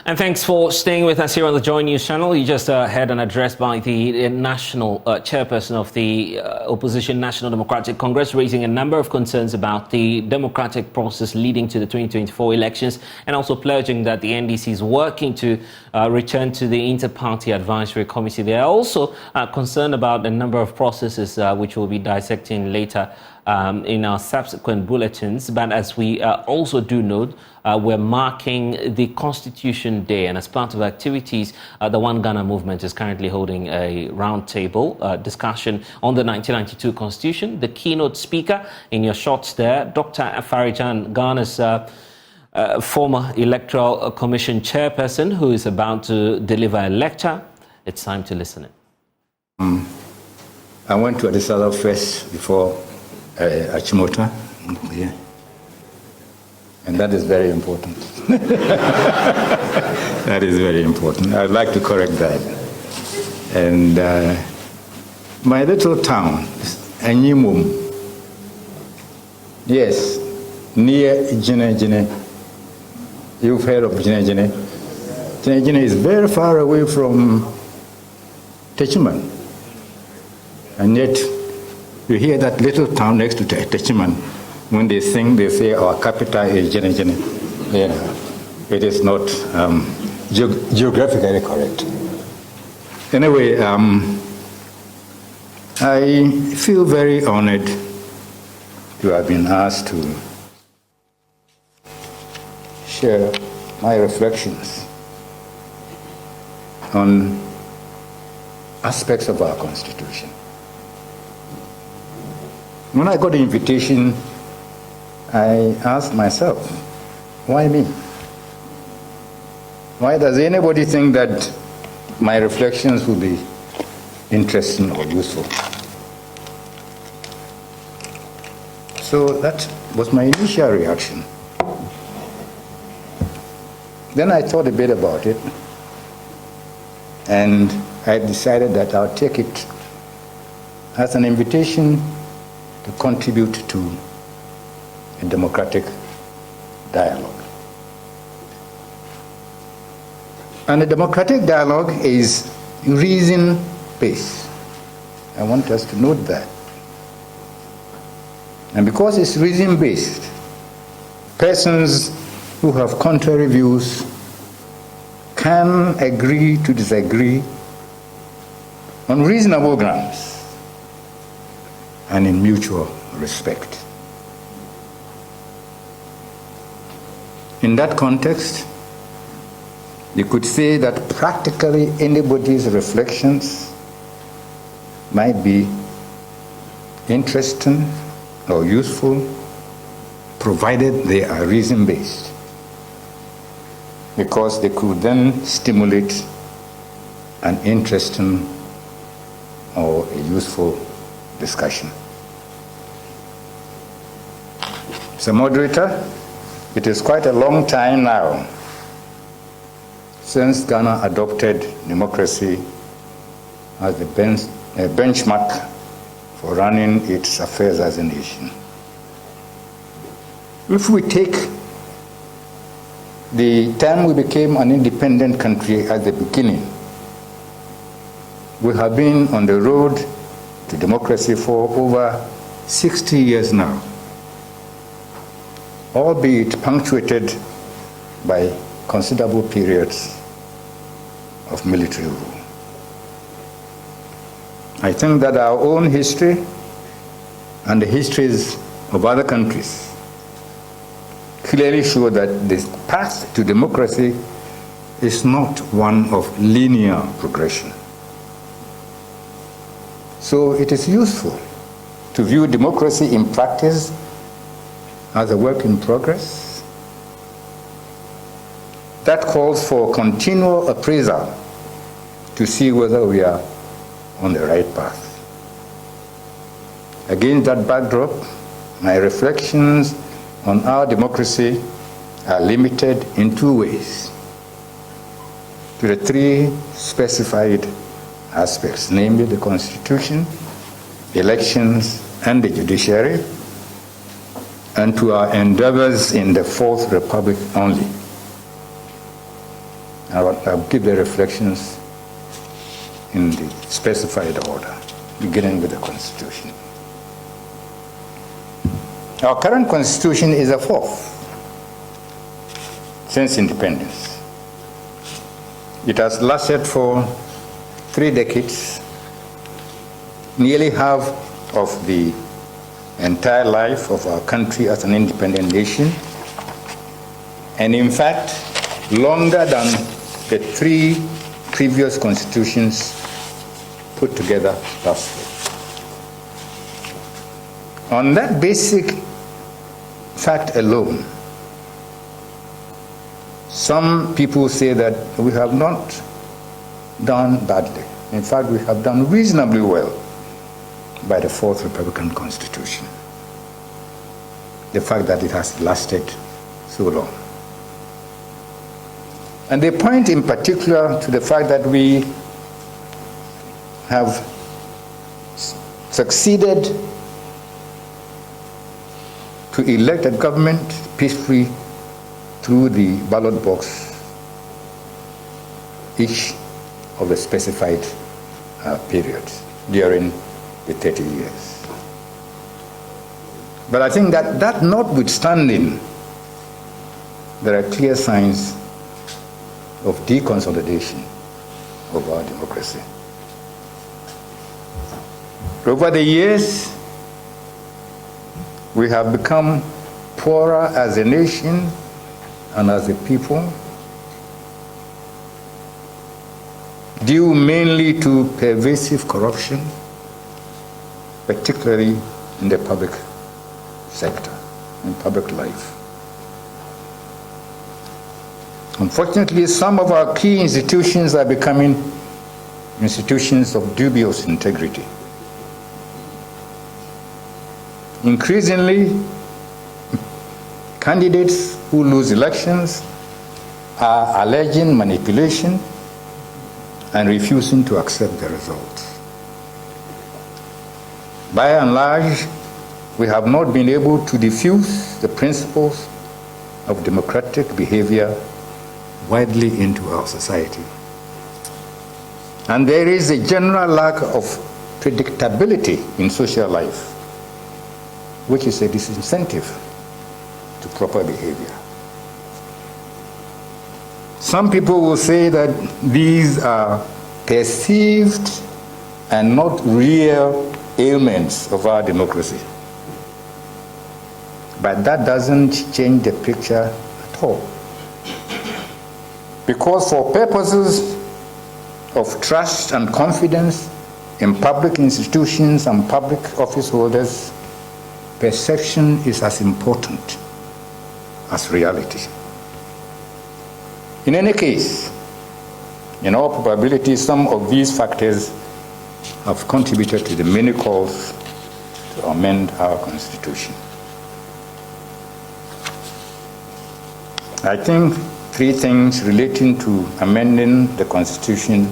And thanks for staying with us here on the Joy News channel. You just heard an address by the national chairperson of the opposition National Democratic Congress, raising a number of concerns about the democratic process leading to the 2024 elections, and also pledging that the NDC is working to return to the Inter-Party Advisory Committee. They are also concerned about a number of processes which we'll be dissecting later in our subsequent bulletins. But as we also do note, we're marking the Constitution Day, and as part of activities, the One Ghana movement is currently holding a roundtable discussion on the 1992 Constitution. The keynote speaker in your shots there, Dr. Afari-Gyan, Ghana's former Electoral Commission chairperson, who is about to deliver a lecture. It's time to listen in. I went to Addis Ababa first before Achimota. Yeah. And that is very important. That is very important. I'd like to correct that. And my little town, Anyimum, yes, near Jine. You've heard of Jine. Jine is very far away from Techiman. And yet, you hear that little town next to Techiman. When they sing, they say our capital is Jine. Yeah, it is not geographically correct. Anyway, I feel very honored to have been asked to share my reflections on aspects of our Constitution. When I got the invitation, I asked myself, why me? Why does anybody think that my reflections will be interesting or useful? So that was my initial reaction. Then I thought a bit about it, and I decided that I'll take it as an invitation to contribute to a democratic dialogue. And a democratic dialogue is reason-based. I want us to note that. And because it's reason-based, persons who have contrary views can agree to disagree on reasonable grounds and in mutual respect. In that context, you could say that practically anybody's reflections might be interesting or useful, provided they are reason-based, because they could then stimulate an interesting or a useful discussion. So, moderator, it is quite a long time now since Ghana adopted democracy as the benchmark for running its affairs as a nation. If we take the time we became an independent country at the beginning, we have been on the road to democracy for over 60 years now, albeit punctuated by considerable periods of military rule. I think that our own history and the histories of other countries clearly show that the path to democracy is not one of linear progression. So it is useful to view democracy in practice as a work in progress that calls for continual appraisal to see whether we are on the right path. Against that backdrop, my reflections on our democracy are limited in two ways to the three specified aspects, namely the Constitution, elections, and the judiciary, and to our endeavors in the Fourth Republic only. I'll give the reflections in the specified order, beginning with the Constitution. Our current Constitution is the fourth since independence. It has lasted for 3 decades, nearly half of the entire life of our country as an independent nation, and in fact, longer than the 3 previous constitutions put together last year. On that basic fact alone, some people say that we have not done badly. In fact, we have done reasonably well by the Fourth Republican Constitution. The fact that it has lasted so long. And they point in particular to the fact that we have succeeded to elect a government peacefully through the ballot box each of the specified periods during the 30 years. But I think that notwithstanding, there are clear signs of deconsolidation of our democracy. Over the years, we have become poorer as a nation and as a people, due mainly to pervasive corruption, particularly in the public sector, in public life. Unfortunately, some of our key institutions are becoming institutions of dubious integrity. Increasingly, candidates who lose elections are alleging manipulation and refusing to accept the results. By and large, we have not been able to diffuse the principles of democratic behavior widely into our society. And there is a general lack of predictability in social life, which is a disincentive to proper behavior. Some people will say that these are perceived and not real ailments of our democracy. But that doesn't change the picture at all. Because for purposes of trust and confidence in public institutions and public office holders, perception is as important as reality. In any case, in all probability, some of these factors have contributed to the many calls to amend our Constitution. I think 3 things relating to amending the Constitution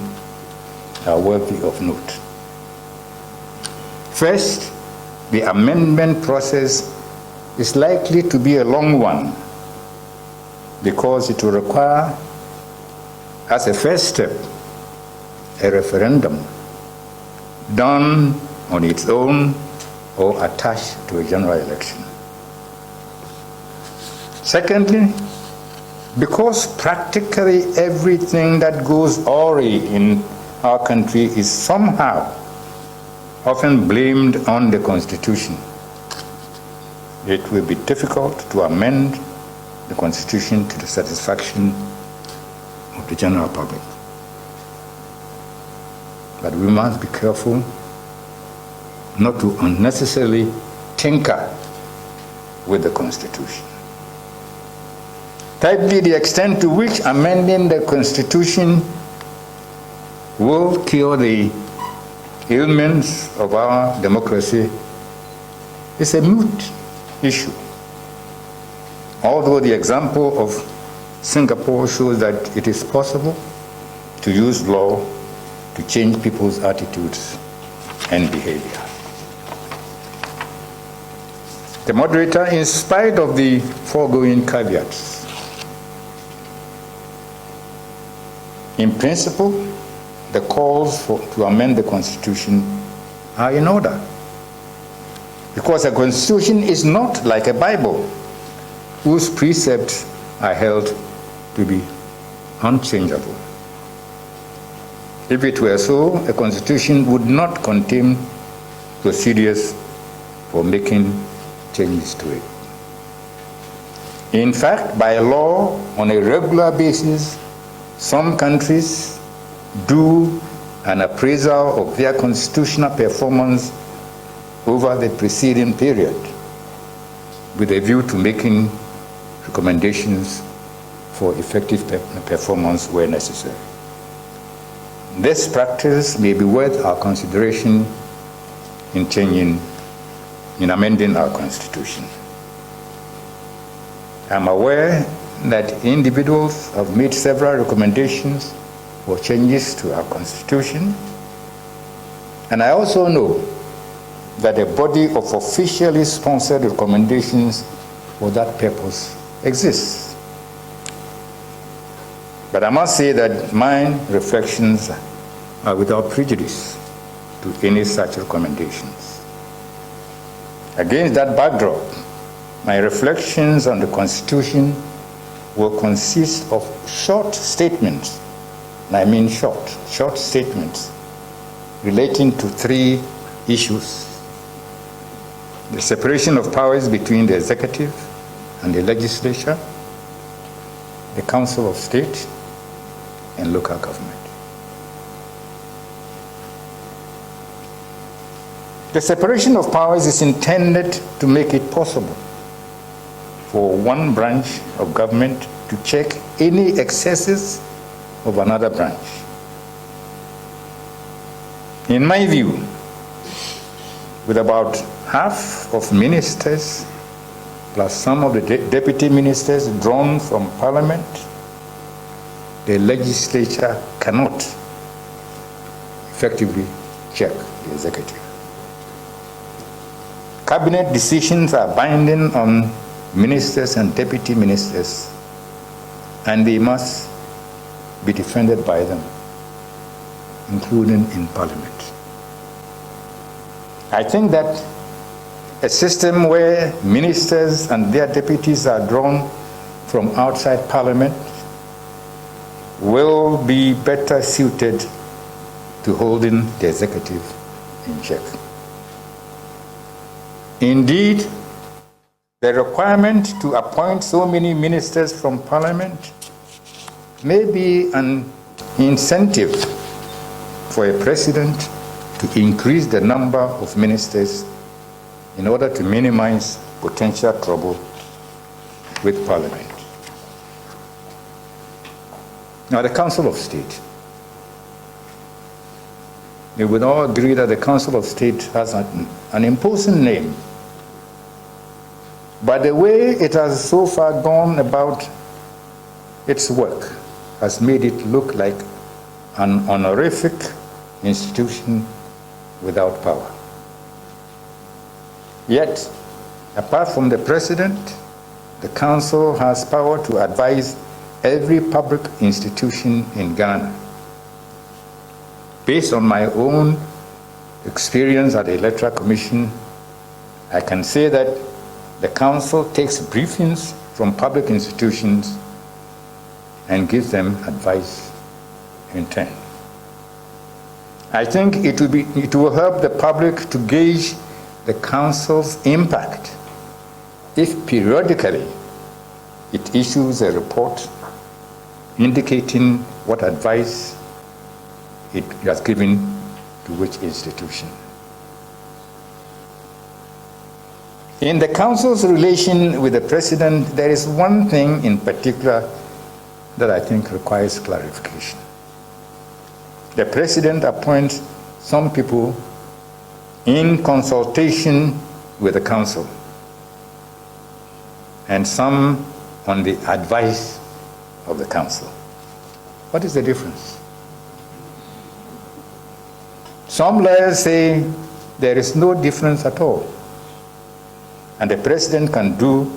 are worthy of note. First, the amendment process is likely to be a long one because it will require, as a first step, a referendum done on its own or attached to a general election. Secondly, because practically everything that goes awry in our country is somehow often blamed on the Constitution, it will be difficult to amend the Constitution to the satisfaction of the general public. But we must be careful not to unnecessarily tinker with the Constitution. Thirdly, the extent to which amending the Constitution will cure the ailments of our democracy is a moot issue. Although the example of Singapore shows that it is possible to use law to change people's attitudes and behavior. The moderator, in spite of the foregoing caveats, In principle, the calls to amend the Constitution are in order. Because a Constitution is not like a Bible, whose precepts are held to be unchangeable. If it were so, a Constitution would not contain procedures for making changes to it. In fact, by law, on a regular basis, some countries do an appraisal of their constitutional performance over the preceding period with a view to making recommendations for effective performance where necessary. This practice may be worth our consideration in amending our Constitution. I'm aware that individuals have made several recommendations for changes to our Constitution, and I also know that a body of officially sponsored recommendations for that purpose exists. But I must say that my reflections are without prejudice to any such recommendations. Against that backdrop, my reflections on the Constitution will consist of short statements, and I mean short statements, relating to three issues: the separation of powers between the executive and the legislature, the Council of State, and local government. The separation of powers is intended to make it possible for one branch of government to check any excesses of another branch. In my view, with about half of ministers plus some of the deputy ministers drawn from Parliament, the legislature cannot effectively check the executive. Cabinet decisions are binding on ministers and deputy ministers, and they must be defended by them, including in Parliament. I think that a system where ministers and their deputies are drawn from outside Parliament will be better suited to holding the executive in check. Indeed, the requirement to appoint so many ministers from Parliament may be an incentive for a president to increase the number of ministers in order to minimize potential trouble with Parliament. Now, the Council of State. We would all agree that the Council of State has an imposing name. But the way it has so far gone about its work has made it look like an honorific institution without power. Yet, apart from the President, the Council has power to advise every public institution in Ghana. Based on my own experience at the Electoral Commission, I can say that the Council takes briefings from public institutions and gives them advice in turn. I think it will help the public to gauge the Council's impact if periodically it issues a report indicating what advice it has given to which institution. In the Council's relation with the President, there is one thing in particular that I think requires clarification. The President appoints some people in consultation with the Council, and some on the advice of the Council. What is the difference? Some lawyers say there is no difference at all, and the President can do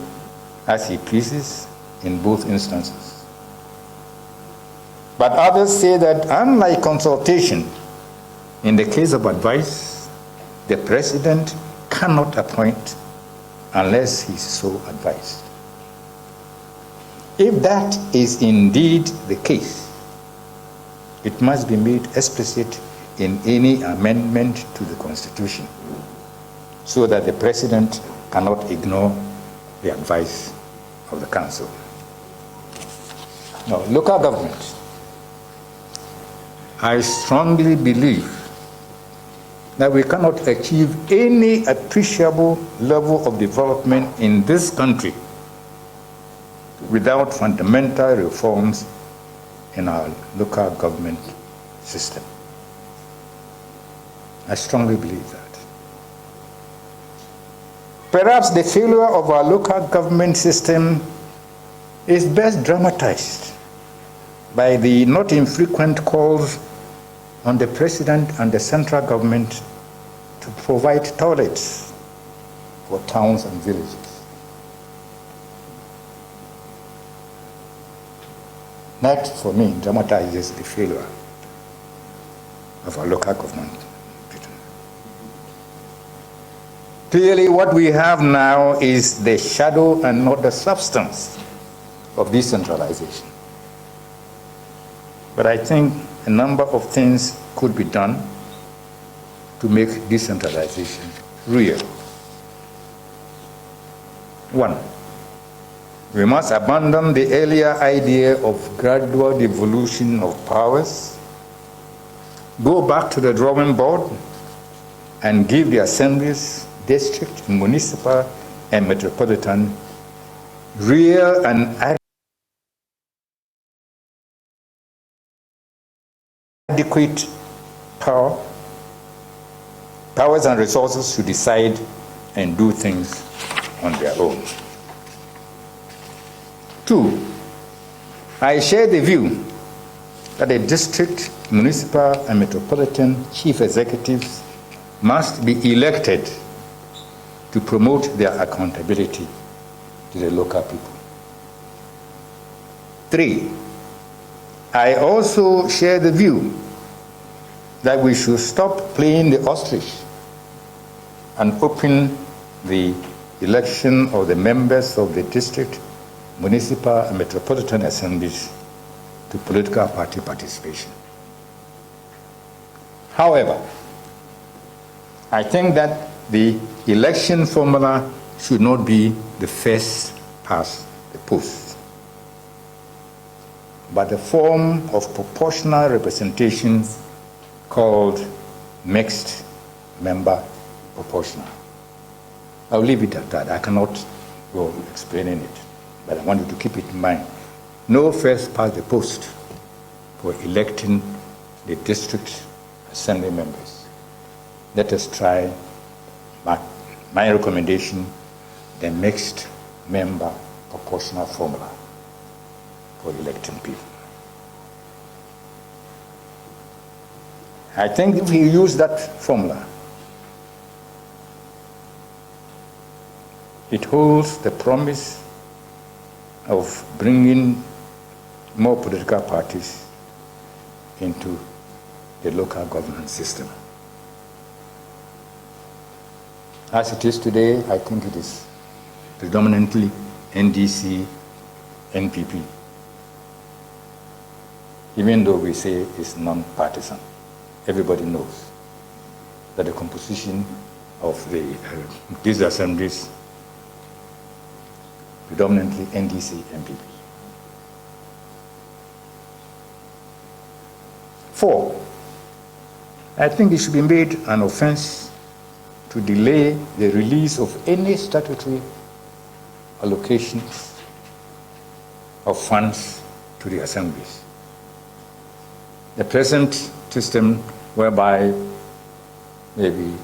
as he pleases in both instances. But others say that unlike consultation, in the case of advice, the president cannot appoint unless he is so advised. If that is indeed the case, it must be made explicit in any amendment to the Constitution so that the president cannot ignore the advice of the council. Now, local government. I strongly believe that we cannot achieve any appreciable level of development in this country without fundamental reforms in our local government system. I strongly believe that. Perhaps the failure of our local government system is best dramatized by the not infrequent calls on the president and the central government to provide toilets for towns and villages. That, for me, dramatizes the failure of our local government. Clearly, what we have now is the shadow and not the substance of decentralization. But I think a number of things could be done to make decentralization real. One, we must abandon the earlier idea of gradual devolution of powers, go back to the drawing board, and give the assemblies, district, municipal, and metropolitan real and adequate powers and resources to decide and do things on their own. Two, I share the view that the district, municipal, and metropolitan chief executives must be elected to promote their accountability to the local people. Three, I also share the view that we should stop playing the ostrich and open the election of the members of the district, municipal, and metropolitan assemblies to political party participation. However, I think that the election formula should not be the first past the post, but a form of proportional representation called mixed member proportional. I'll leave it at that. I cannot go explaining it, but I want you to keep it in mind. No first past the post for electing the district assembly members. Let us try, my recommendation, the mixed member proportional formula for electing people. I think if we use that formula, it holds the promise of bringing more political parties into the local governance system. As it is today, I think it is predominantly NDC, NPP, even though we say it's non-partisan. Everybody knows that the composition of these assemblies predominantly NDC, NPP. 4, I think it should be made an offense to delay the release of any statutory allocations of funds to the assemblies. The present system whereby maybe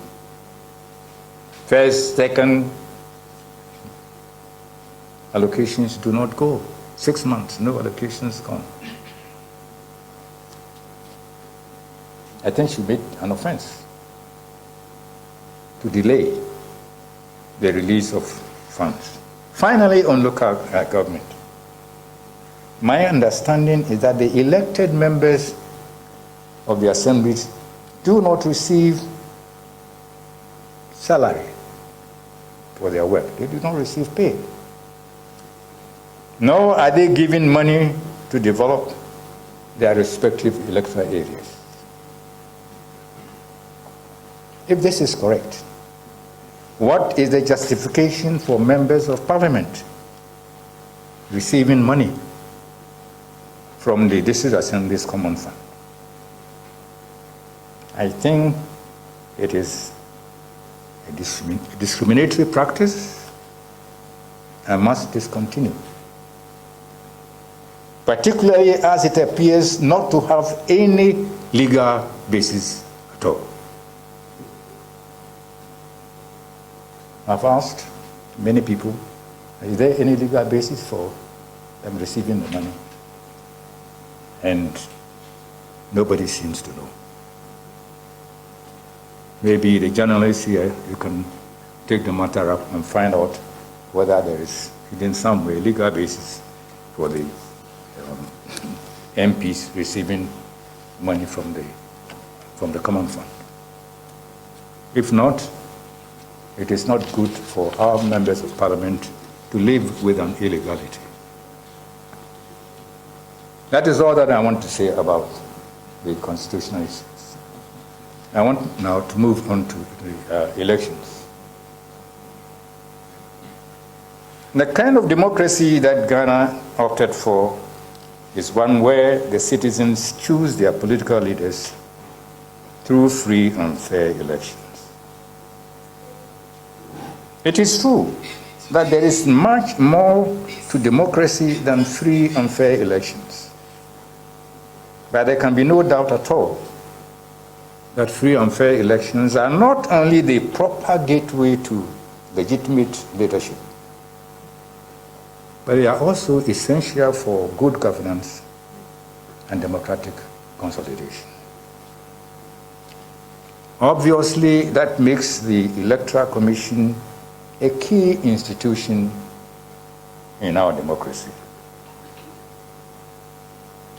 first, second allocations do not go. 6 months, no allocations gone. I think should be an offense to delay the release of funds. Finally, on local government, my understanding is that the elected members of the assemblies do not receive salary for their work. They do not receive pay. Nor are they given money to develop their respective electoral areas. If this is correct, what is the justification for members of parliament receiving money from the District Assembly's Common Fund? I think it is a discriminatory practice and must discontinue, particularly as it appears not to have any legal basis at all. I've asked many people, is there any legal basis for them receiving the money? And nobody seems to know. Maybe the journalists here, you can take the matter up and find out whether there is, in some way, legal basis for the MPs receiving money from the Common Fund. If not, it is not good for our members of parliament to live with an illegality. That is all that I want to say about the constitutional issues. I want now to move on to the elections. The kind of democracy that Ghana opted for is one where the citizens choose their political leaders through free and fair elections. It is true that there is much more to democracy than free and fair elections. But there can be no doubt at all that free and fair elections are not only the proper gateway to legitimate leadership, but they are also essential for good governance and democratic consolidation. Obviously, that makes the Electoral Commission a key institution in our democracy.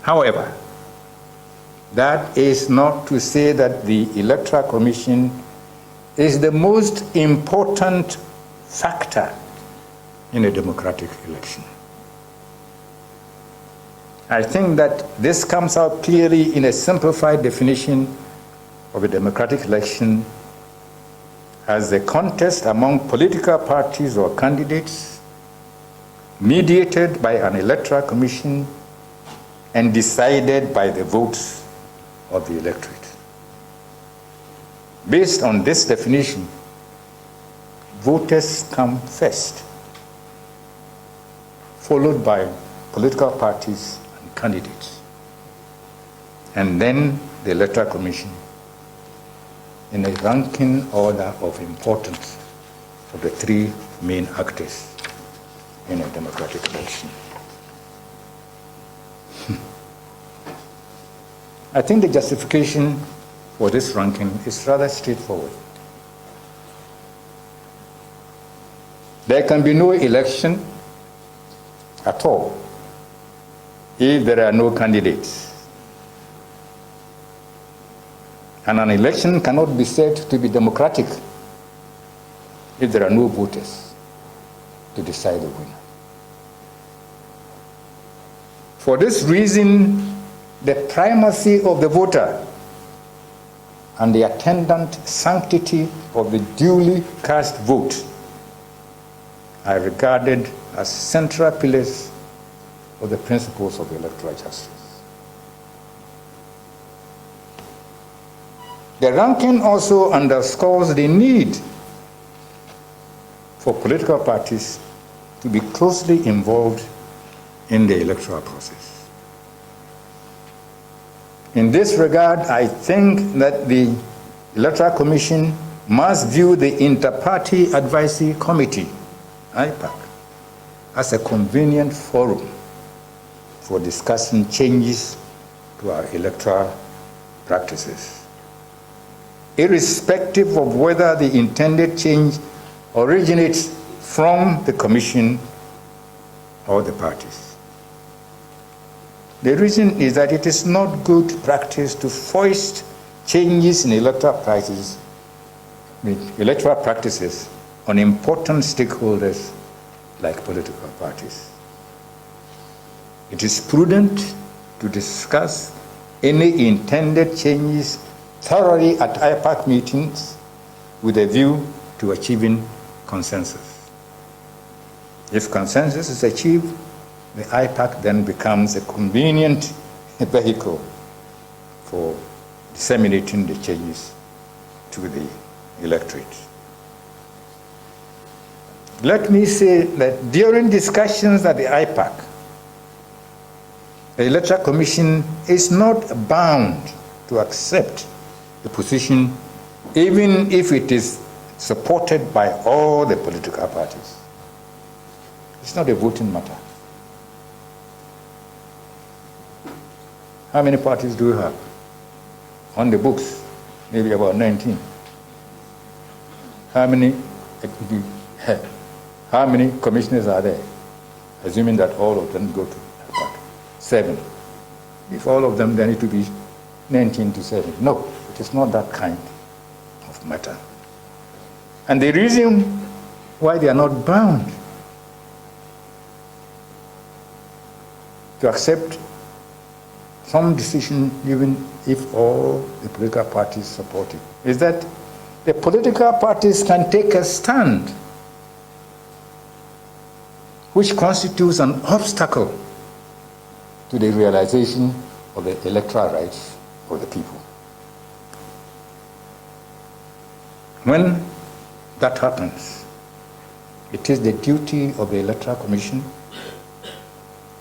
However, that is not to say that the Electoral Commission is the most important factor in a democratic election. I think that this comes out clearly in a simplified definition of a democratic election as a contest among political parties or candidates mediated by an electoral commission and decided by the votes of the electorate. Based on this definition, voters come first, followed by political parties and candidates, and then the electoral commission in a ranking order of importance of the three main actors in a democratic election. I think the justification for this ranking is rather straightforward. There can be no election at all if there are no candidates. And an election cannot be said to be democratic if there are no voters to decide the winner. For this reason, the primacy of the voter and the attendant sanctity of the duly cast vote are regarded as central pillars of the principles of electoral justice. The ranking also underscores the need for political parties to be closely involved in the electoral process. In this regard, I think that the Electoral Commission must view the Inter-Party Advisory Committee, IPAC, as a convenient forum for discussing changes to our electoral practices, irrespective of whether the intended change originates from the Commission or the parties. The reason is that it is not good practice to foist changes in electoral practices on important stakeholders like political parties. It is prudent to discuss any intended changes thoroughly at IPAC meetings with a view to achieving consensus. If consensus is achieved, the IPAC then becomes a convenient vehicle for disseminating the changes to the electorate. Let me say that during discussions at the IPAC, the Electoral Commission is not bound to accept the position even if it is supported by all the political parties. It's not a voting matter. How many parties do we have? On the books, maybe about 19. How many commissioners are there? Assuming that all of them go to 7. If all of them, then it will be 19 to 7. No, it is not that kind of matter. And the reason why they are not bound to accept some decision, even if all the political parties support it, is that the political parties can take a stand which constitutes an obstacle to the realization of the electoral rights of the people. When that happens, it is the duty of the Electoral Commission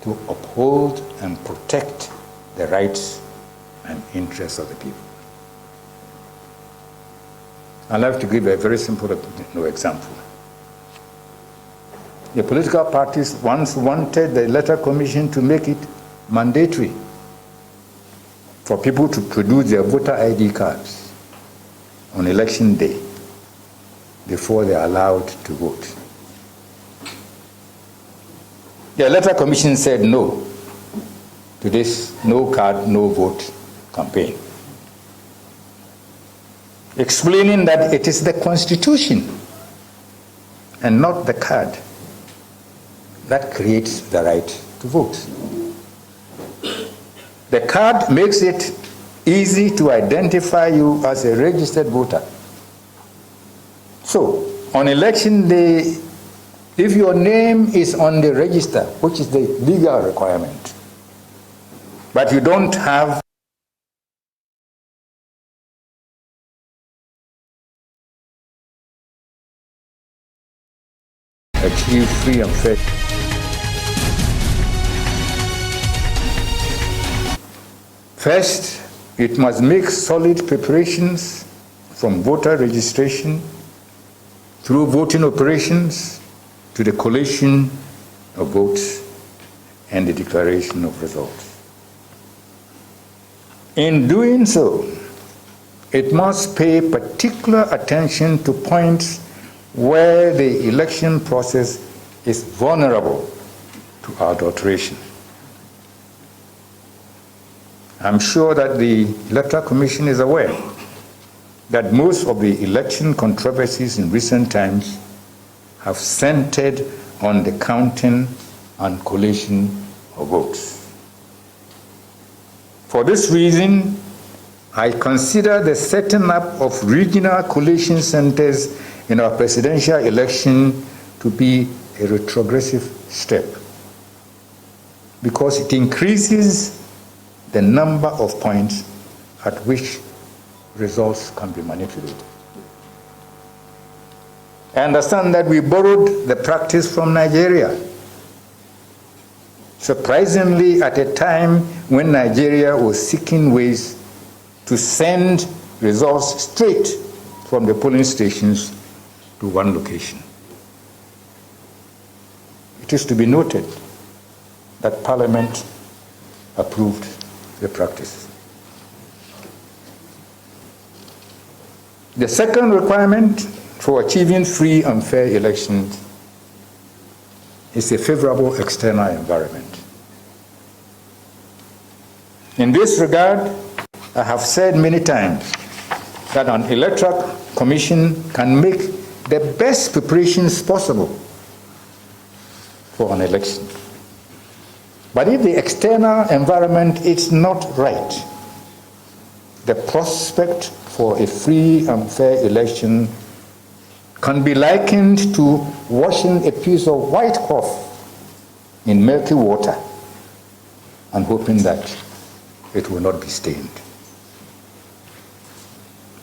to uphold and protect the rights and interests of the people. I'd like to give a very simple example. The political parties once wanted the Electoral Commission to make it mandatory for people to produce their voter ID cards on election day before they are allowed to vote. The Electoral Commission said no to this no card, no vote campaign, explaining that it is the Constitution and not the card that creates the right to vote. The card makes it easy to identify you as a registered voter. So, on election day, if your name is on the register, which is the legal requirement, but you don't have achieve free and fair. First, it must make solid preparations from voter registration through voting operations to the collation of votes and the declaration of results. In doing so, it must pay particular attention to points where the election process is vulnerable to adulteration. I'm sure that the Electoral Commission is aware that most of the election controversies in recent times have centered on the counting and collation of votes. For this reason, I consider the setting up of regional collation centers in our presidential election to be a retrogressive step, because it increases the number of points at which results can be manipulated. I understand that we borrowed the practice from Nigeria. Surprisingly, at a time when Nigeria was seeking ways to send results straight from the polling stations to one location. It is to be noted that Parliament approved the practice. The second requirement for achieving free and fair elections is a favorable external environment. In this regard, I have said many times that an electoral commission can make the best preparations possible for an election. But if the external environment is not right, the prospect for a free and fair election can be likened to washing a piece of white cloth in murky water and hoping that it will not be stained.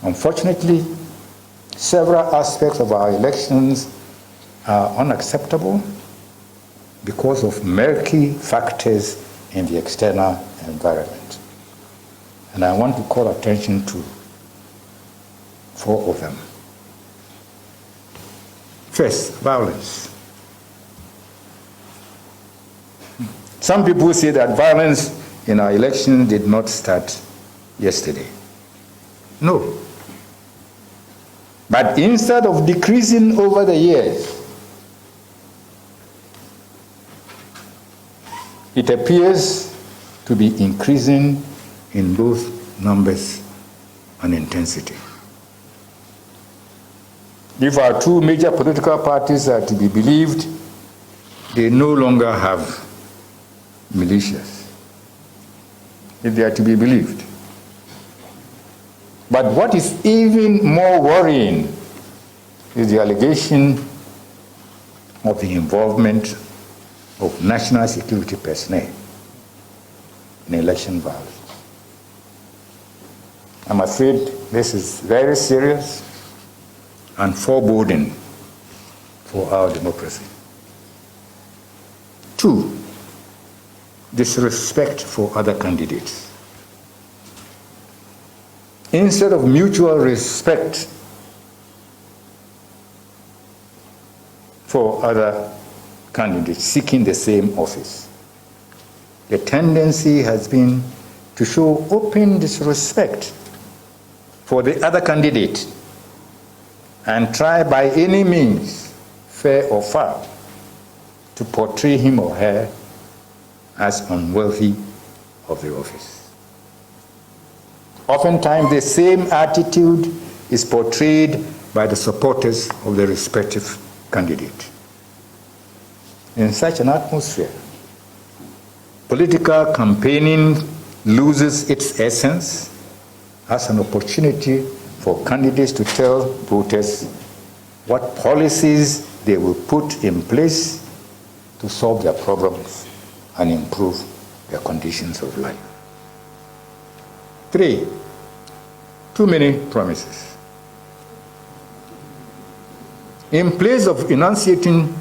Unfortunately, several aspects of our elections are unacceptable because of murky factors in the external environment. And I want to call attention to 4 of them. First, violence. Some people say that violence in our election did not start yesterday. No. But instead of decreasing over the years, it appears to be increasing in both numbers and intensity. If our 2 major political parties are to be believed, they no longer have militias, if they are to be believed. But what is even more worrying is the allegation of the involvement of national security personnel in election violence. I'm afraid this is very serious and foreboding for our democracy. 2, disrespect for other candidates. Instead of mutual respect for other candidates seeking the same office, the tendency has been to show open disrespect for the other candidate and try by any means, fair or foul, to portray him or her as unworthy of the office. Oftentimes, the same attitude is portrayed by the supporters of the respective candidate. In such an atmosphere, political campaigning loses its essence as an opportunity for candidates to tell voters what policies they will put in place to solve their problems and improve their conditions of life. 3, too many promises. In place of enunciating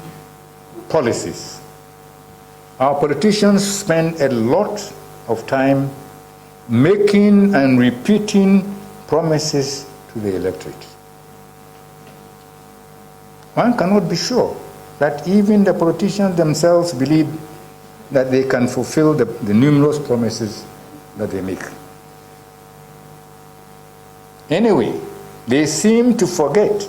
policies, our politicians spend a lot of time making and repeating promises to the electorate. One cannot be sure that even the politicians themselves believe that they can fulfill the numerous promises that they make. Anyway, they seem to forget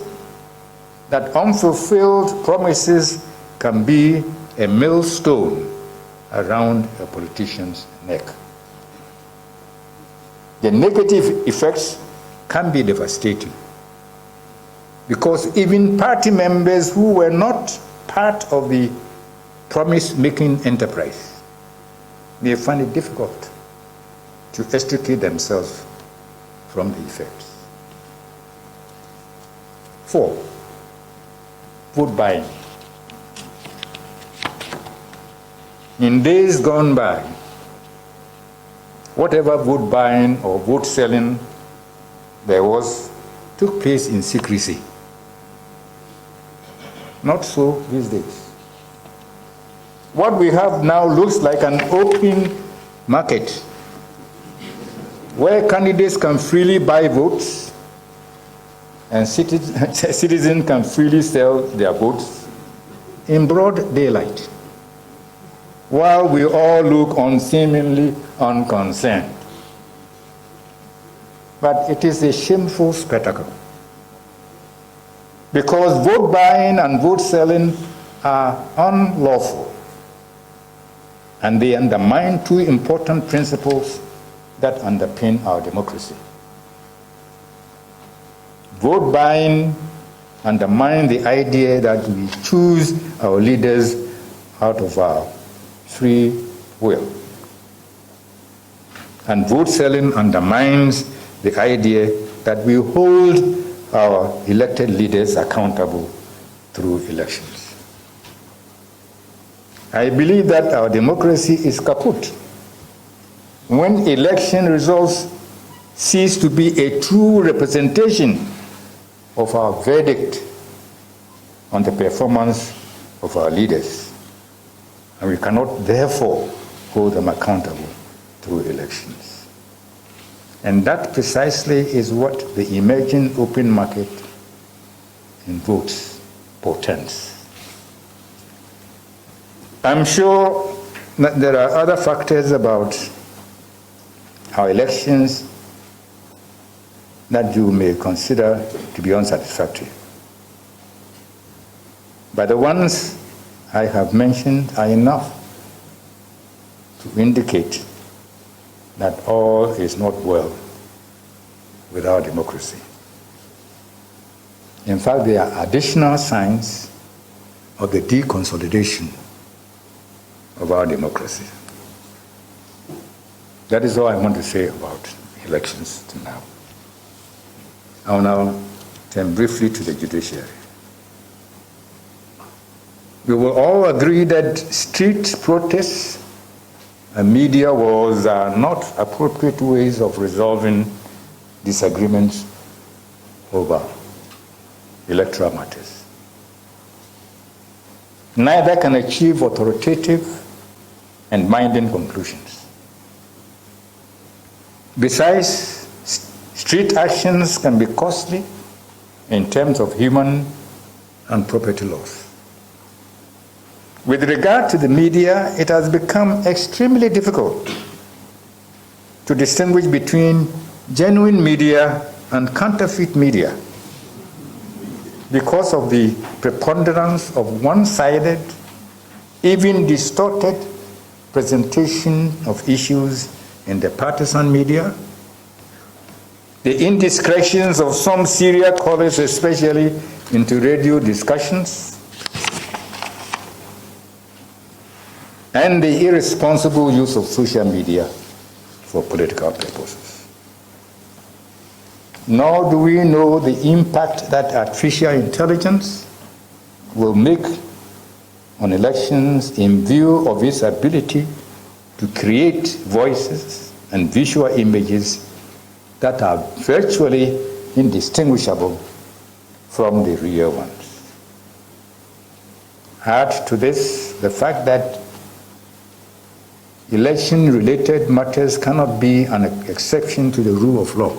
that unfulfilled promises can be a millstone around a politician's neck. The negative effects can be devastating because even party members who were not part of the promise-making enterprise may find it difficult to extricate themselves from the effects. 4, vote buying. In days gone by, whatever vote buying or vote selling there was took place in secrecy. Not so these days. What we have now looks like an open market where candidates can freely buy votes and citizens can freely sell their votes in broad daylight, while we all look on seemingly unconcerned. But it is a shameful spectacle because vote buying and vote selling are unlawful and they undermine 2 important principles that underpin our democracy. Vote buying undermines the idea that we choose our leaders out of our free will. And vote selling undermines the idea that we hold our elected leaders accountable through elections. I believe that our democracy is kaput when election results cease to be a true representation of our verdict on the performance of our leaders, and we cannot therefore hold them accountable through elections. And that precisely is what the emerging open market in votes portends. I'm sure that there are other factors about our elections that you may consider to be unsatisfactory. But the ones I have mentioned are enough to indicate that all is not well with our democracy. In fact, there are additional signs of the deconsolidation of our democracy. That is all I want to say about elections to now. I will now turn briefly to the judiciary. We will all agree that street protests and media wars are not appropriate ways of resolving disagreements over electoral matters. Neither can achieve authoritative and binding conclusions. Besides, street actions can be costly in terms of human and property loss. With regard to the media, it has become extremely difficult to distinguish between genuine media and counterfeit media because of the preponderance of one-sided, even distorted presentation of issues in the partisan media, the indiscretions of some serial callers, especially into radio discussions, and the irresponsible use of social media for political purposes. Nor do we know the impact that artificial intelligence will make on elections in view of its ability to create voices and visual images that are virtually indistinguishable from the real ones. Add to this the fact that election-related matters cannot be an exception to the rule of law,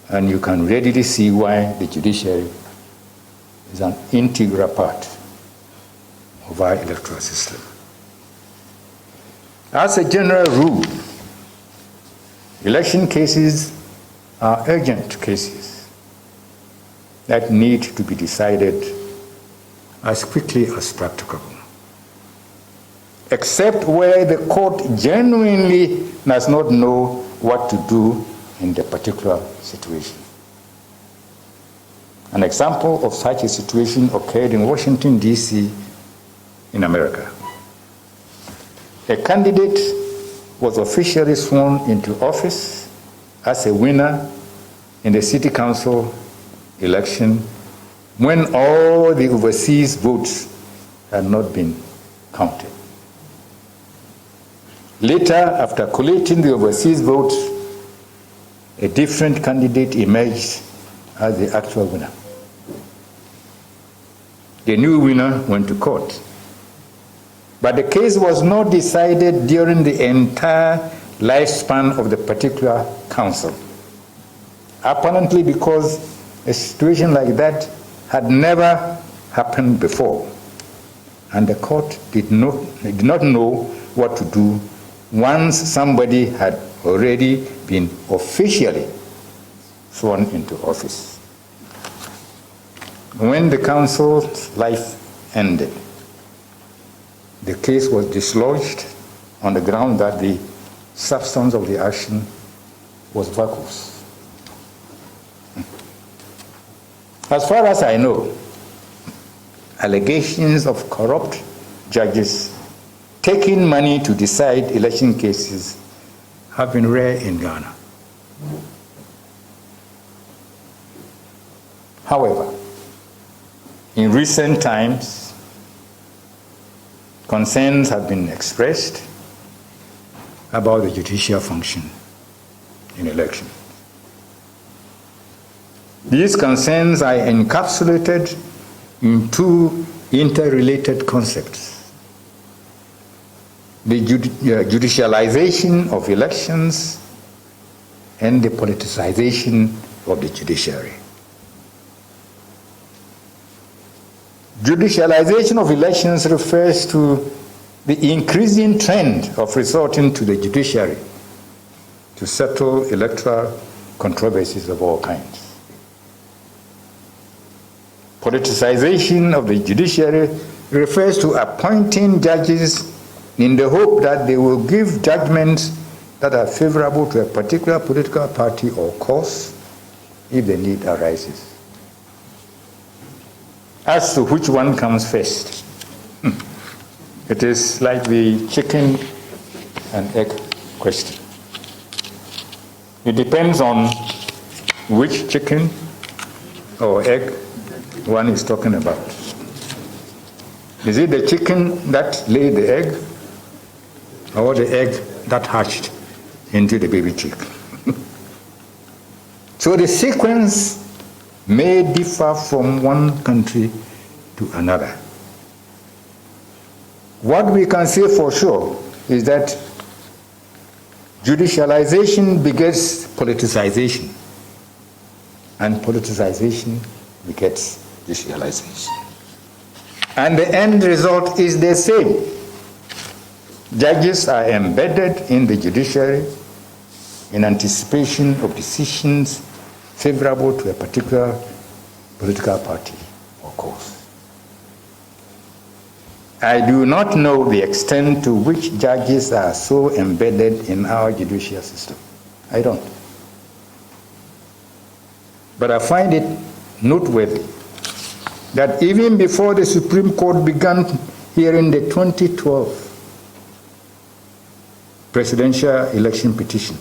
and you can readily see why the judiciary is an integral part of our electoral system. As a general rule, election cases are urgent cases that need to be decided as quickly as practicable, except where the court genuinely does not know what to do in the particular situation. An example of such a situation occurred in Washington, D.C. in America. A candidate was officially sworn into office as a winner in the city council election when all the overseas votes had not been counted. Later, after collating the overseas votes, a different candidate emerged as the actual winner. The new winner went to court, but the case was not decided during the entire lifespan of the particular council, apparently because a situation like that had never happened before, and the court did not know what to do once somebody had already been officially sworn into office. When the council's life ended, the case was dislodged on the ground that the substance of the action was vacuous. As far as I know, allegations of corrupt judges taking money to decide election cases have been rare in Ghana. However, in recent times, concerns have been expressed about the judicial function in elections. These concerns are encapsulated in two interrelated concepts: the judicialization of elections and the politicization of the judiciary. Judicialization of elections refers to the increasing trend of resorting to the judiciary to settle electoral controversies of all kinds. Politicization of the judiciary refers to appointing judges in the hope that they will give judgments that are favorable to a particular political party or cause if the need arises. As to which one comes first, it is like the chicken and egg question. It depends on which chicken or egg one is talking about. Is it the chicken that laid the egg or the egg that hatched into the baby chick? So the sequence may differ from one country to another. What we can say for sure is that judicialization begets politicization, and politicization begets judicialization. And the end result is the same. Judges are embedded in the judiciary in anticipation of decisions favorable to a particular political party or cause. I do not know the extent to which judges are so embedded in our judicial system. I don't. But I find it noteworthy that even before the Supreme Court began hearing the 2012 presidential election petition,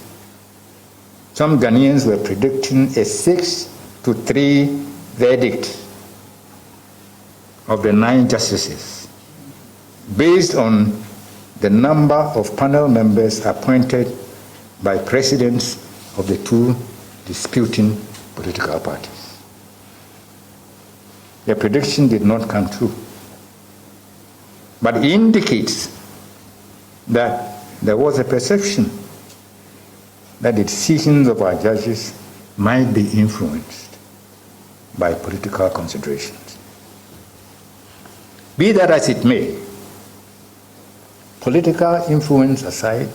some Ghanaians were predicting a 6-3 verdict of the 9 justices based on the number of panel members appointed by presidents of the 2 disputing political parties. The prediction did not come true, but it indicates that there was a perception that the decisions of our judges might be influenced by political considerations. Be that as it may, political influence aside,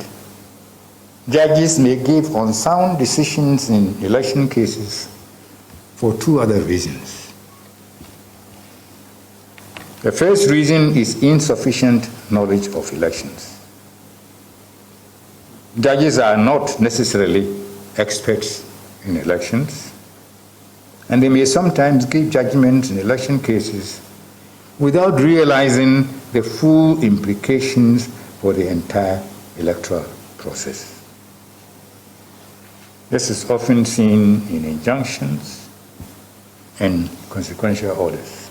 judges may give unsound decisions in election cases for 2 other reasons. The first reason is insufficient knowledge of elections. Judges are not necessarily experts in elections, and they may sometimes give judgments in election cases without realizing the full implications for the entire electoral process. This is often seen in injunctions and consequential orders.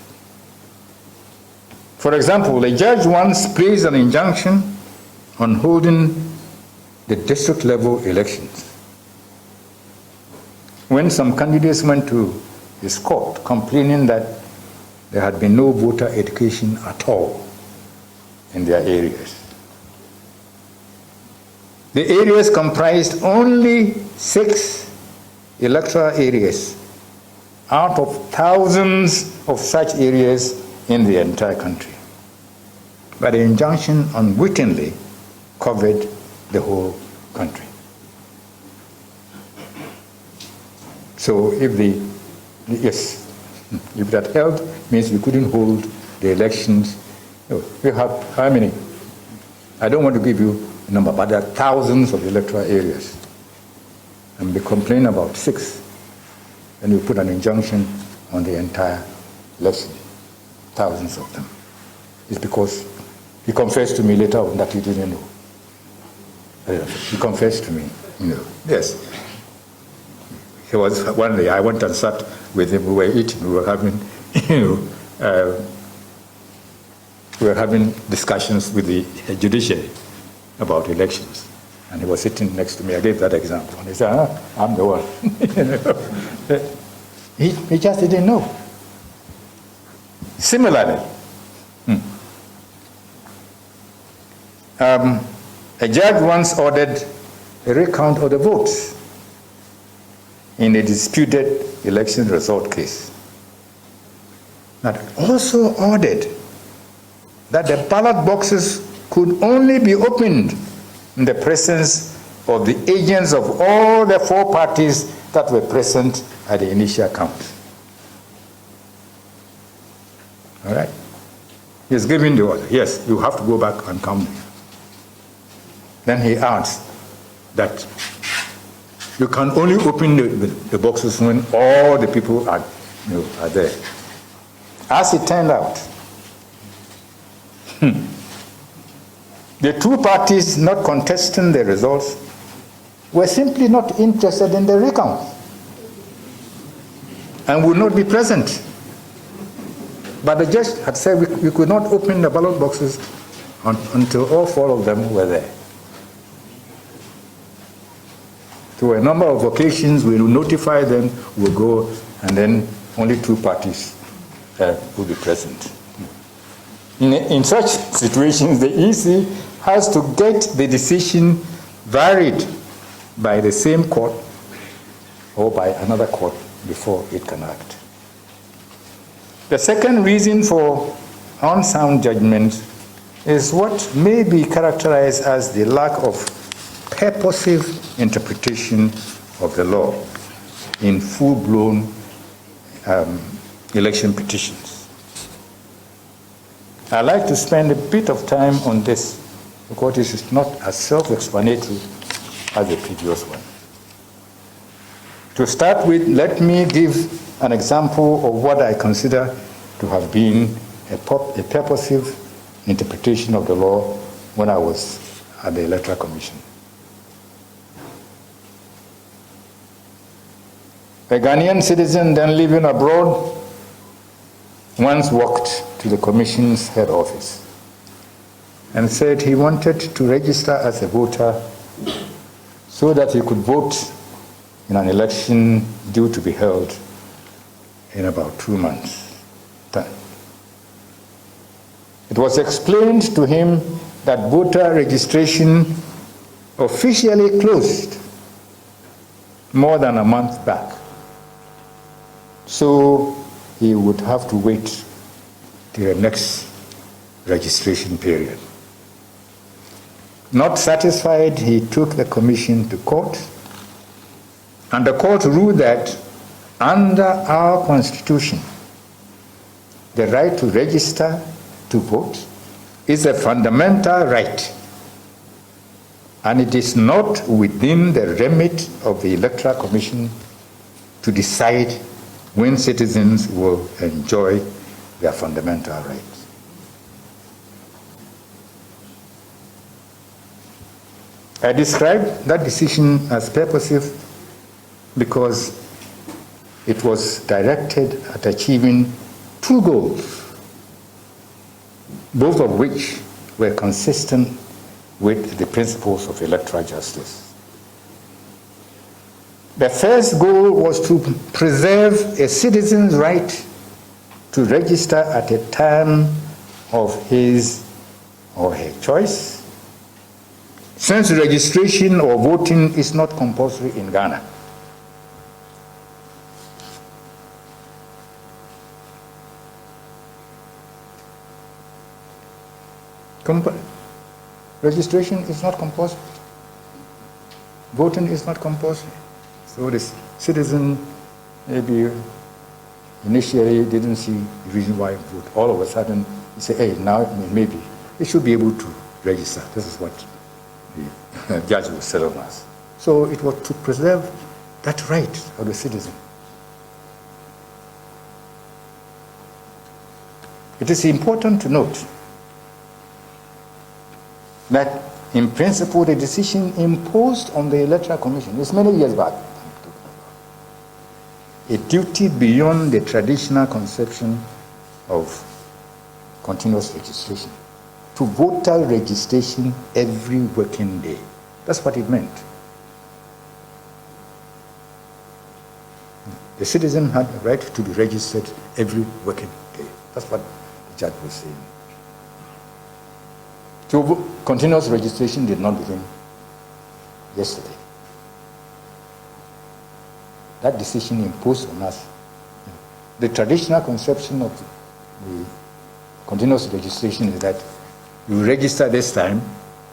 For example, a judge once placed an injunction on holding the district level elections when some candidates went to his court complaining that there had been no voter education at all in their areas. The areas comprised only 6 electoral areas out of thousands of such areas in the entire country. But the injunction unwittingly covered the whole country. So if that held, means we couldn't hold the elections. We have how many? I don't want to give you number, but there are thousands of electoral areas. And we complain about 6, and we put an injunction on the entire election, thousands of them. It's because he confessed to me later on that he didn't know. He confessed to me, Yes. He was, one day I went and sat with him, we were eating, we were having, we were having discussions with the judiciary about elections. And he was sitting next to me. I gave that example. And he said, I'm the one. He just didn't know. Similarly, a judge once ordered a recount of the votes in a disputed election result case. But also ordered that the ballot boxes could only be opened in the presence of the agents of all the 4 parties that were present at the initial count. All right? He's giving the order. Yes, you have to go back and count. Then he adds that you can only open the boxes when all the people are there. As it turned out, the 2 parties not contesting the results were simply not interested in the recount and would not be present. But the judge had said we could not open the ballot boxes until all 4 of them were there. To a number of occasions, we will notify them, we'll go, and then only 2 parties will be present. In such situations, the EC has to get the decision varied by the same court or by another court before it can act. The second reason for unsound judgment is what may be characterized as the lack of purposive interpretation of the law in full-blown election petitions. I'd like to spend a bit of time on this because this is not as self-explanatory as the previous one. To start with, let me give an example of what I consider to have been a purposive interpretation of the law when I was at the Electoral Commission. A Ghanaian citizen then living abroad once walked to the Commission's head office and said he wanted to register as a voter so that he could vote in an election due to be held in about 2 months' time. It was explained to him that voter registration officially closed more than a month back, so he would have to wait till the next registration period. Not satisfied, he took the commission to court, and the court ruled that under our Constitution, the right to register to vote is a fundamental right, and it is not within the remit of the Electoral Commission to decide when citizens will enjoy their fundamental rights. I described that decision as purposive because it was directed at achieving 2 goals, both of which were consistent with the principles of electoral justice. The first goal was to preserve a citizen's right to register at a time of his or her choice, since registration or voting is not compulsory in Ghana. Registration is not compulsory. Voting is not compulsory. So the citizen maybe initially didn't see the reason why he vote. All of a sudden, he said, hey, now maybe he should be able to register. This is what the judge will settle us. So it was to preserve that right of the citizen. It is important to note that in principle the decision imposed on the Electoral Commission is many years back. A duty beyond the traditional conception of continuous registration to voter registration every working day. That's what it meant. The citizen had the right to be registered every working day. That's what the judge was saying. So continuous registration did not begin yesterday. That decision imposed on us. The traditional conception of the continuous registration is that you register this time,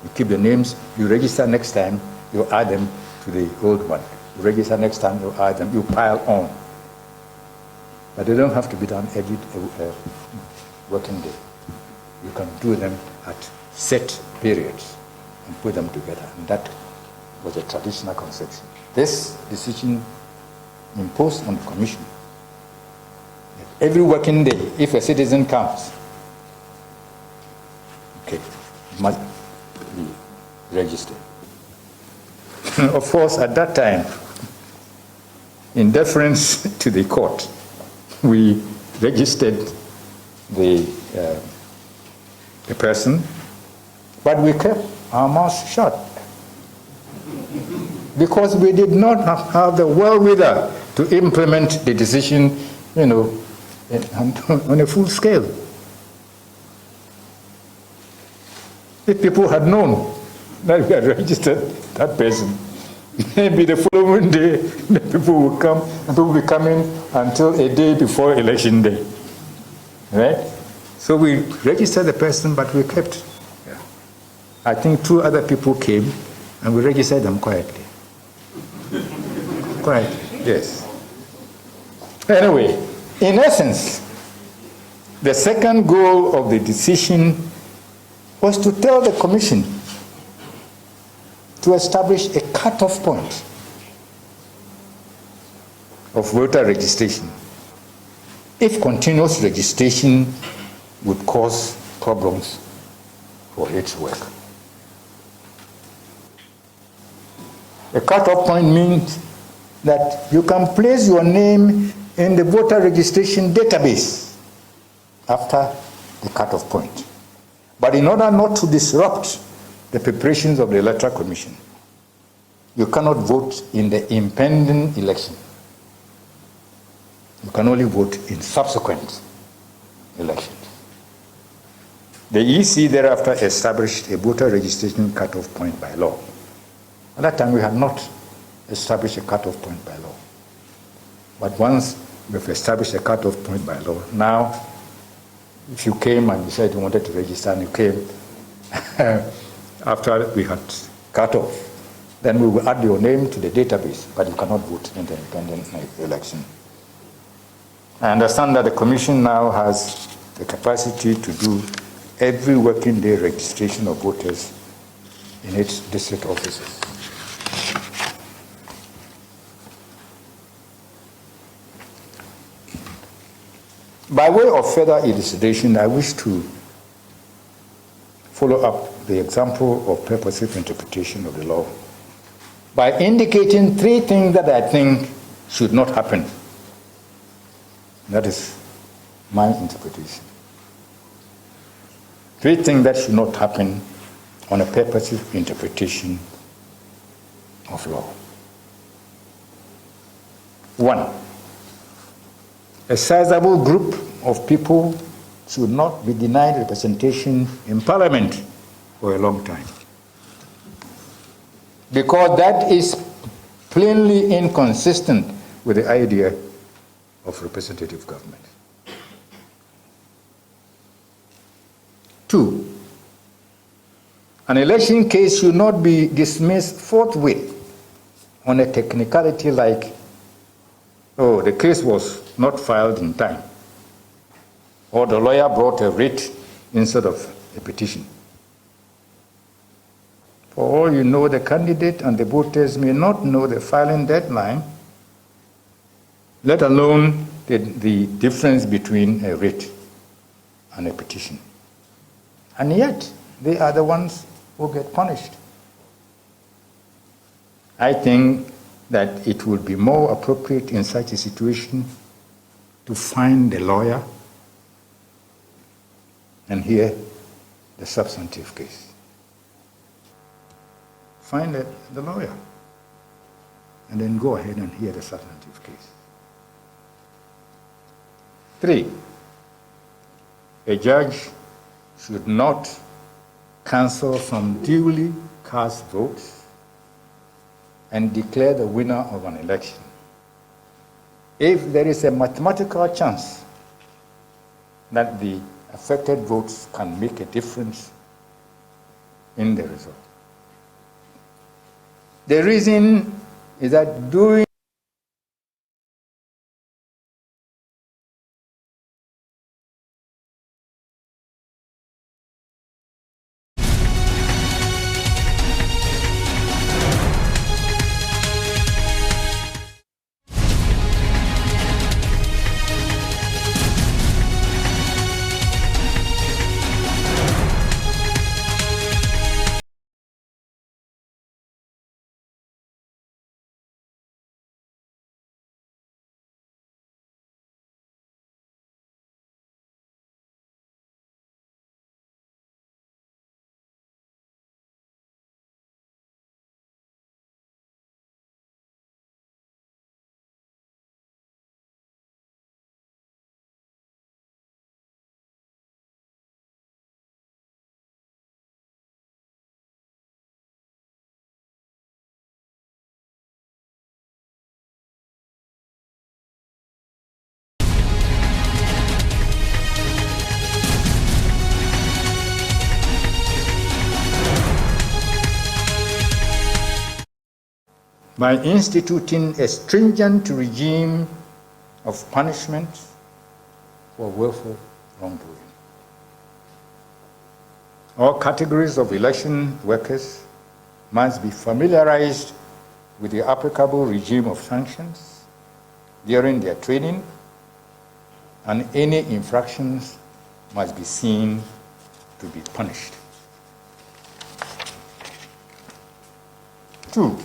you keep the names, you register next time, you add them to the old one. You register next time, you add them, you pile on. But they don't have to be done every working day. You can do them at set periods and put them together. And that was a traditional conception. This decision imposed on the Commission that every working day, if a citizen comes, must be registered. Of course, at that time, in deference to the court, we registered the person, but we kept our mouths shut because we did not have the wherewithal to implement the decision, on a full scale. If people had known that we had registered that person, maybe the following day, the people would come, and people will be coming until a day before election day. Right? So we registered the person, but we kept. I think 2 other people came, and we registered them quietly. Quietly, yes. Anyway, in essence, the second goal of the decision was to tell the Commission to establish a cut-off point of voter registration if continuous registration would cause problems for its work. A cut-off point means that you can place your name in the voter registration database after the cut-off point. But in order not to disrupt the preparations of the Electoral Commission, you cannot vote in the impending election. You can only vote in subsequent elections. The EC thereafter established a voter registration cutoff point by law. At that time, we had not established a cutoff point by law. But once we've established a cutoff point by law, now, if you came and you said you wanted to register and you came after we had cut off, then we will add your name to the database, but you cannot vote in the independent election. I understand that the Commission now has the capacity to do every working day registration of voters in its district offices. By way of further elucidation, I wish to follow up the example of purposive interpretation of the law by indicating 3 things that I think should not happen. That is my interpretation. 3 things that should not happen on a purposive interpretation of law. 1, a sizable group of people should not be denied representation in Parliament for a long time, because that is plainly inconsistent with the idea of representative government. 2, an election case should not be dismissed forthwith on a technicality like, oh, the case was not filed in time, or the lawyer brought a writ instead of a petition. For all you know, the candidate and the voters may not know the filing deadline, let alone the difference between a writ and a petition. And yet, they are the ones who get punished. I think that it would be more appropriate in such a situation to find the lawyer and hear the substantive case. Find the lawyer and then go ahead and hear the substantive case. 3, a judge should not cancel some duly cast votes and declare the winner of an election if there is a mathematical chance that the affected votes can make a difference in the result. The reason is that doing by instituting a stringent regime of punishment for willful wrongdoing. All categories of election workers must be familiarized with the applicable regime of sanctions during their training, and any infractions must be seen to be punished. 2,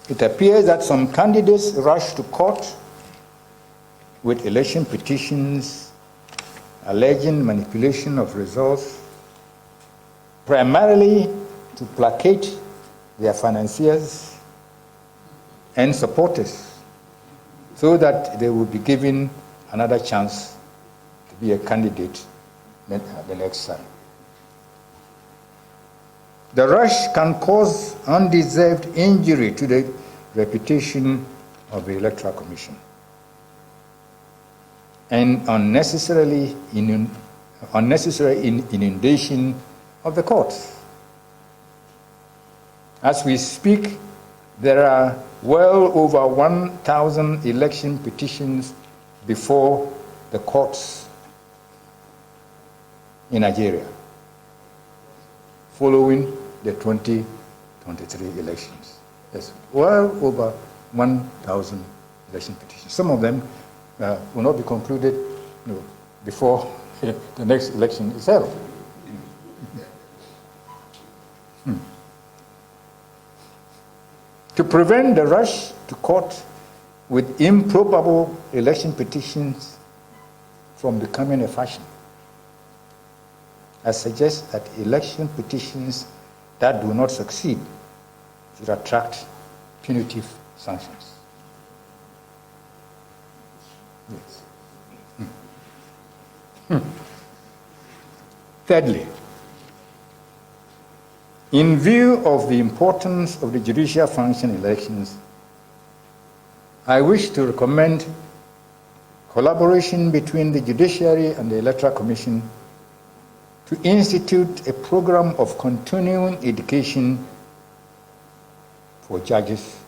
it appears that some candidates rush to court with election petitions alleging manipulation of results, primarily to placate their financiers and supporters so that they will be given another chance to be a candidate the next time. The rush can cause undeserved injury to the reputation of the Electoral Commission and unnecessary inundation of the courts. As we speak, there are well over 1,000 election petitions before the courts in Nigeria following the 2023 elections. Yes, well over 1,000 election petitions. Some of them will not be concluded before the next election is held. To prevent the rush to court with improbable election petitions from becoming a fashion, I suggest that election petitions that do not succeed should attract punitive sanctions. Yes. Thirdly, in view of the importance of the judicial function in elections, I wish to recommend collaboration between the judiciary and the Electoral Commission to institute a program of continuing education for judges